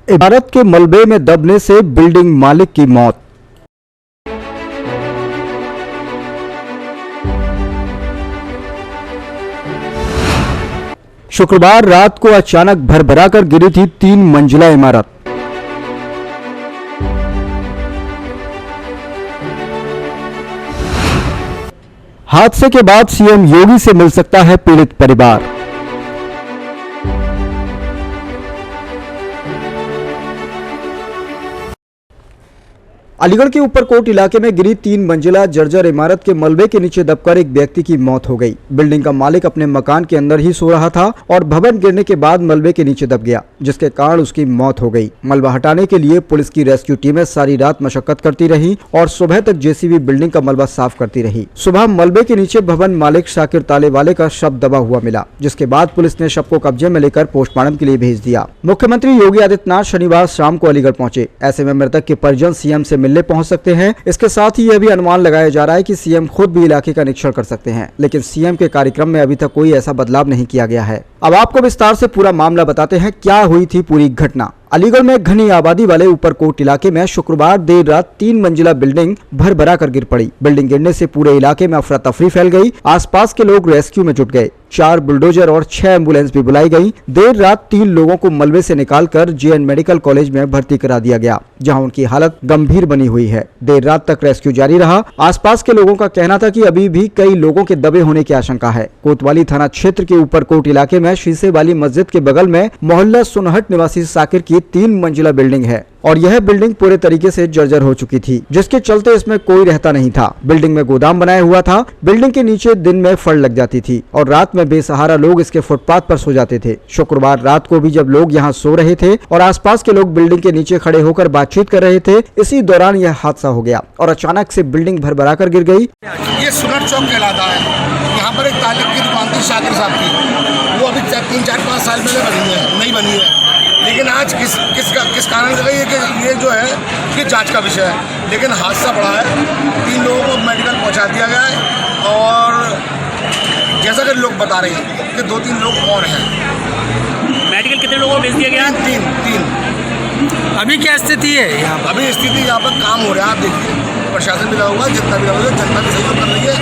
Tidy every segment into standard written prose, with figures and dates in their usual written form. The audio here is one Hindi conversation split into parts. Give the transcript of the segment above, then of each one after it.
इमारत के मलबे में दबने से बिल्डिंग मालिक की मौत। शुक्रवार रात को अचानक भरभरा कर गिरी थी 3 मंजिला इमारत। हादसे के बाद सीएम योगी से मिल सकता है पीड़ित परिवार। अलीगढ़ के ऊपरकोट इलाके में गिरी 3 मंजिला जर्जर इमारत के मलबे के नीचे दबकर एक व्यक्ति की मौत हो गई। बिल्डिंग का मालिक अपने मकान के अंदर ही सो रहा था और भवन गिरने के बाद मलबे के नीचे दब गया, जिसके कारण उसकी मौत हो गई। मलबा हटाने के लिए पुलिस की रेस्क्यू टीमें सारी रात मशक्कत करती रही और सुबह तक जेसीबी बिल्डिंग का मलबा साफ करती रही। सुबह मलबे के नीचे भवन मालिक शाकिर तालेवाले का शव दबा हुआ मिला, जिसके बाद पुलिस ने शव को कब्जे में लेकर पोस्टमार्टम के लिए भेज दिया। मुख्यमंत्री योगी आदित्यनाथ शनिवार शाम को अलीगढ़ पहुंचे। ऐसे में मृतक के परिजन सीएम से मिलने पहुंच सकते हैं। इसके साथ ही यह भी अनुमान लगाया जा रहा है कि सीएम खुद भी इलाके का निरीक्षण कर सकते हैं, लेकिन सीएम के कार्यक्रम में अभी तक कोई ऐसा बदलाव नहीं किया गया है। अब आपको विस्तार से पूरा मामला बताते हैं, क्या हुई थी पूरी घटना। अलीगढ़ में घनी आबादी वाले ऊपरकोट इलाके में शुक्रवार देर रात 3 मंजिला बिल्डिंग भरभरा कर गिर पड़ी। बिल्डिंग गिरने से पूरे इलाके में अफरा तफरी फैल गई। आसपास के लोग रेस्क्यू में जुट गए। 4 बुलडोजर और 6 एम्बुलेंस भी बुलाई गई। देर रात 3 लोगों को मलबे से निकालकर जेएन मेडिकल कॉलेज में भर्ती करा दिया गया, जहां उनकी हालत गंभीर बनी हुई है। देर रात तक रेस्क्यू जारी रहा। आसपास के लोगों का कहना था कि अभी भी कई लोगों के दबे होने की आशंका है। कोतवाली थाना क्षेत्र के ऊपरकोट इलाके में शीशे वाली मस्जिद के बगल में मोहल्ला सुनहट निवासी साकिर की 3 मंजिला बिल्डिंग है और यह बिल्डिंग पूरे तरीके से जर्जर हो चुकी थी, जिसके चलते इसमें कोई रहता नहीं था। बिल्डिंग में गोदाम बनाया हुआ था। बिल्डिंग के नीचे दिन में फड़ लग जाती थी और रात में बेसहारा लोग इसके फुटपाथ पर सो जाते थे। शुक्रवार रात को भी जब लोग यहाँ सो रहे थे और आसपास के लोग बिल्डिंग के नीचे खड़े होकर बातचीत कर रहे थे, इसी दौरान यह हादसा हो गया और अचानक से बिल्डिंग भरभरा कर गिर गई। ये सुनहट चौक कहलाता है। यहाँ पर एक तालिब की दुकान थी शाकिर साहब की, वो अभी 3-4-5 साल पहले नहीं बनी है, लेकिन आज किस कारण से गई है कि ये जो है ये जांच का विषय है। लेकिन हादसा बड़ा है। 3 लोगों को मेडिकल पहुंचा दिया गया है और जैसा कि लोग बता रहे हैं कि 2-3 लोग और हैं। मेडिकल कितने लोगों को भेज दिया गया? 3। अभी क्या स्थिति है यहाँ पर? अभी स्थिति यहाँ पर काम हो रहा है। आप देखिए, प्रशासन भी लगा हुआ है, जनता भी लगा हुआ है, जनता भी सहयोग कर रही है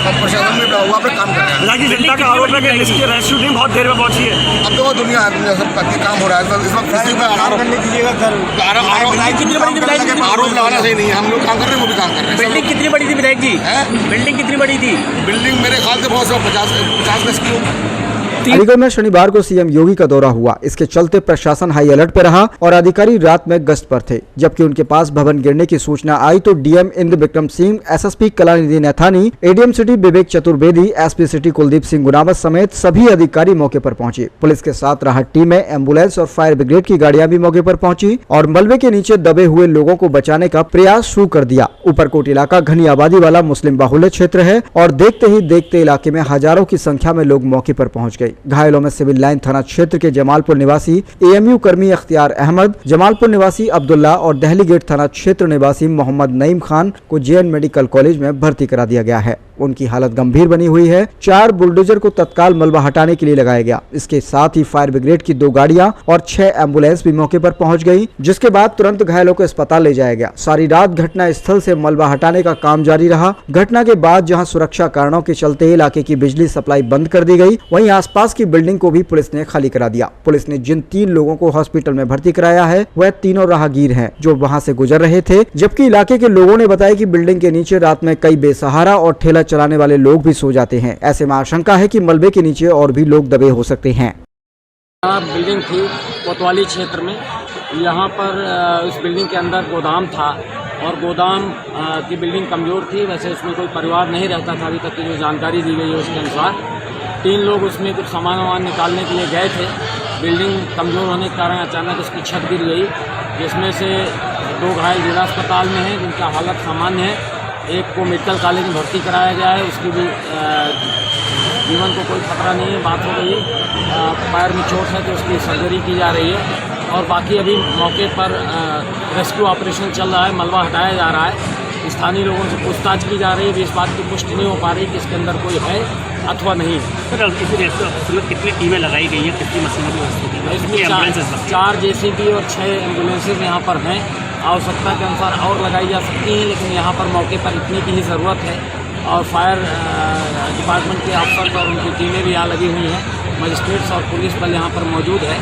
और प्रशासन भी लगा हुआ है, काम कर रहा है। हालांकि जनता का आरोप है कि इसकी रेस्क्यू टीम बहुत देर में पहुंची है। अब तो दुनिया सब करके काम हो रहा है। इस वक्त किसी पर आरोप लगाना सही नहीं है। हम लोग काम कर रहे हैं, वो भी काम कर रहे हैं। बिल्डिंग कितनी बड़ी थी विधायक जी? बिल्डिंग कितनी बड़ी थी? बिल्डिंग मेरे ख्याल से बहुत 50 गज की होगी। अलीगढ़ में शनिवार को सीएम योगी का दौरा हुआ। इसके चलते प्रशासन हाई अलर्ट पर रहा और अधिकारी रात में गश्त पर थे। जबकि उनके पास भवन गिरने की सूचना आई तो DM Indra Vikram Singh, SSP Kalanidhi Naithani, ADM city Vivek Chaturvedi, SP city Kuldeep Singh Gunawat समेत सभी अधिकारी मौके पर पहुंचे। पुलिस के साथ राहत टीमें, एम्बुलेंस और फायर ब्रिगेड की गाड़ियां भी मौके पर पहुंची और मलबे के नीचे दबे हुए लोगों को बचाने का प्रयास शुरू कर दिया। ऊपरकोट इलाका घनी आबादी वाला मुस्लिम बाहुल्य क्षेत्र है और देखते ही देखते इलाके में हजारों की संख्या में लोग मौके पर पहुंच गए। घायलों में सिविल लाइन थाना क्षेत्र के जमालपुर निवासी एएमयू कर्मी अख्तियार अहमद, जमालपुर निवासी अब्दुल्ला और दहली गेट थाना क्षेत्र निवासी मोहम्मद नईम खान को जेएन मेडिकल कॉलेज में भर्ती करा दिया गया है। उनकी हालत गंभीर बनी हुई है। 4 बुलडोजर को तत्काल मलबा हटाने के लिए लगाया गया। इसके साथ ही फायर ब्रिगेड की 2 गाड़ियां और 6 एम्बुलेंस भी मौके पर पहुंच गई, जिसके बाद तुरंत घायलों को अस्पताल ले जाया गया। सारी रात घटना स्थल से मलबा हटाने का काम जारी रहा। घटना के बाद जहां सुरक्षा कारणों के चलते इलाके की बिजली सप्लाई बंद कर दी गई, वहीं आसपास की बिल्डिंग को भी पुलिस ने खाली करा दिया। पुलिस ने जिन 3 लोगों को हॉस्पिटल में भर्ती कराया है वह तीनों राहगीर हैं जो वहां से गुजर रहे थे। जबकि इलाके के लोगों ने बताया कि बिल्डिंग के नीचे रात में कई बेसहारा और ठेला चलाने वाले लोग भी सो जाते हैं। ऐसे में आशंका है कि मलबे के नीचे और भी लोग दबे हो सकते हैं। बिल्डिंग थी कोतवाली क्षेत्र में। यहाँ पर इस बिल्डिंग के अंदर गोदाम था और गोदाम की बिल्डिंग कमजोर थी। वैसे उसमें कोई परिवार नहीं रहता था। अभी तक की जो जानकारी दी गई है उसके अनुसार 3 लोग उसमें कुछ सामान निकालने के लिए गए थे। बिल्डिंग कमजोर होने के कारण अचानक उसकी छत गिर गई, जिसमें से 2 घायल जिला अस्पताल में हैं जिनका हालत सामान्य है। एक को मेडिकल कॉलेज में भर्ती कराया गया है, उसकी भी जीवन को कोई खतरा नहीं है। बात हो गई पैर में चोट है तो उसकी सर्जरी की जा रही है और बाकी अभी मौके पर रेस्क्यू ऑपरेशन चल रहा है, मलबा हटाया जा रहा है। स्थानीय लोगों से पूछताछ की जा रही है। इस बात की पुष्टि नहीं हो पा रही कि इसके अंदर कोई है अथवा नहीं है। सर इस रेस्क्यू में कितनी टीमें लगाई गई हैं, कितनी मशीनों की व्यवस्था की गई है? इसमें एम्बुलेंसेस 4 JCB और 6 एम्बुलेंसेज यहाँ पर हैं। आवश्यकता के अनुसार और लगाई जा सकती हैं, लेकिन यहाँ पर मौके पर इतनी की ही ज़रूरत है। और फायर डिपार्टमेंट के अफसर और उनकी टीमें भी यहाँ लगी हुई हैं। मजिस्ट्रेट्स और पुलिस बल यहाँ पर मौजूद है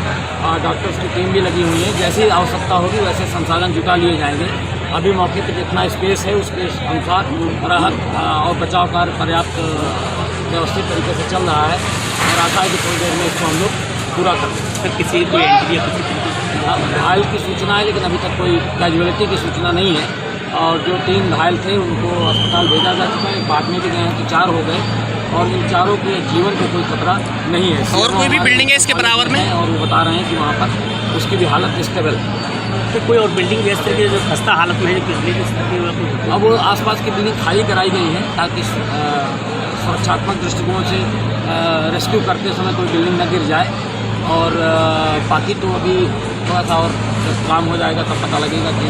और डॉक्टर्स की टीम भी लगी हुई है। जैसी आवश्यकता होगी वैसे संसाधन जुटा लिए जाएंगे। अभी मौके पर जितना स्पेस है उसके अनुसार राहत और बचाव कार्य पर्याप्त व्यवस्थित तरीके से चल रहा है और आशा है कि थोड़ी देर में इसको हम लोग पूरा कर दें। सर किसी कोई एंट्री या किसी घायल की सूचना है, लेकिन अभी तक कोई कैजुअलिटी की सूचना नहीं है। और जो 3 घायल थे उनको अस्पताल भेजा जा चुका है। बाद में भी गए हैं तो 4 हो गए और इन चारों के जीवन को कोई खतरा नहीं है। और कोई भी बिल्डिंग है इसके बराबर में? और वो बता रहे हैं कि वहाँ पर उसकी भी हालत स्टेबल है। तो कोई और बिल्डिंग इस तरह की जो खस्ता हालत में है, पिछले इस तरह की अब वो आसपास की बिल्डिंग खाली कराई गई है ताकि सुरक्षात्मक दृष्टिकोण से रेस्क्यू करते समय कोई बिल्डिंग न गिर जाए। और बाकी तो अभी थोड़ा सा और जब काम हो जाएगा तब पता लगेगा कि